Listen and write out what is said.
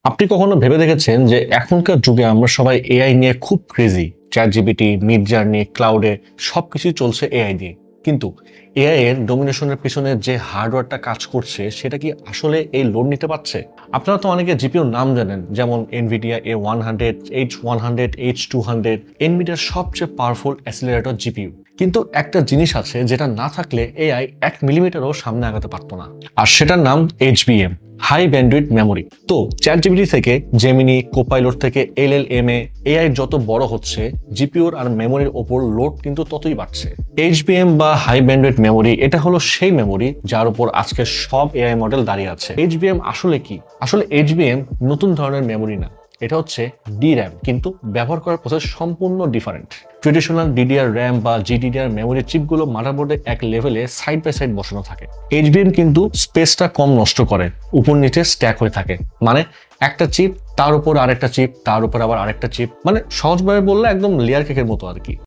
আপনি কখনো ভেবে দেখেছেন যে এখনকার যুগে আমরা সবাই এআই নিয়ে খুব crazy? ChatGPT, Midjourney, ক্লাউডে সবকিছুই চলছে এআই দিয়ে। কিন্তু এআই এর ডোমিনেশনের পিছনে যে হার্ডওয়্যারটা কাজ করছে সেটা কি আসলে এই লোড নিতে পারছে? আপনারা তো অনেকে জিপিওর নাম জানেন, যেমন এনভিডিয়া A100, H100, H200, এনভিডিয়ার সবচেয়ে পাওয়ারফুল অ্যাসিলারেটর জিপিইউ। কিন্তু একটা জিনিস আছে যেটা না থাকলে এআই 1 মিলিমিটারও সামনে আগাতে পারতো না, আর সেটার নাম HBM, হাই ব্যান্ডউইথ মেমোরি। তো চ্যাট জিপিটি থেকে জেমিনি, কোপাইলট থেকে LLM এ এআই যত বড় হচ্ছে, জিপিওর আর মেমোরির ওপর লোড কিন্তু ততই বাড়ছে। HBM বা হাই ব্যান্ডউইথ মেমোরি, এটা হলো সেই মেমোরি যার উপর আজকে সব এআই মডেল দাঁড়িয়ে আছে। HBM আসলে কি? আসলে HBM নতুন ধরনের মেমোরি না, এটা হচ্ছে DRAM, কিন্তু ব্যবহার করার প্রসেস সম্পূর্ণ ডিফারেন্ট। ট্রেডিশনাল DDR র্যাম বা GDDR মেমোরি চিপগুলো মাদারবোর্ডে এক লেভেলে সাইড বাই সাইড বসানো থাকে। HBM কিন্তু স্পেসটা কম নষ্ট করে, উপর নিচে স্ট্যাক হয়ে থাকে। মানে একটা চিপ, তার উপর আরেকটা চিপ, তার উপর আবার আরেকটা চিপ, মানে সহজভাবে বললে একদম লেয়ার কেকের মতো আর কি।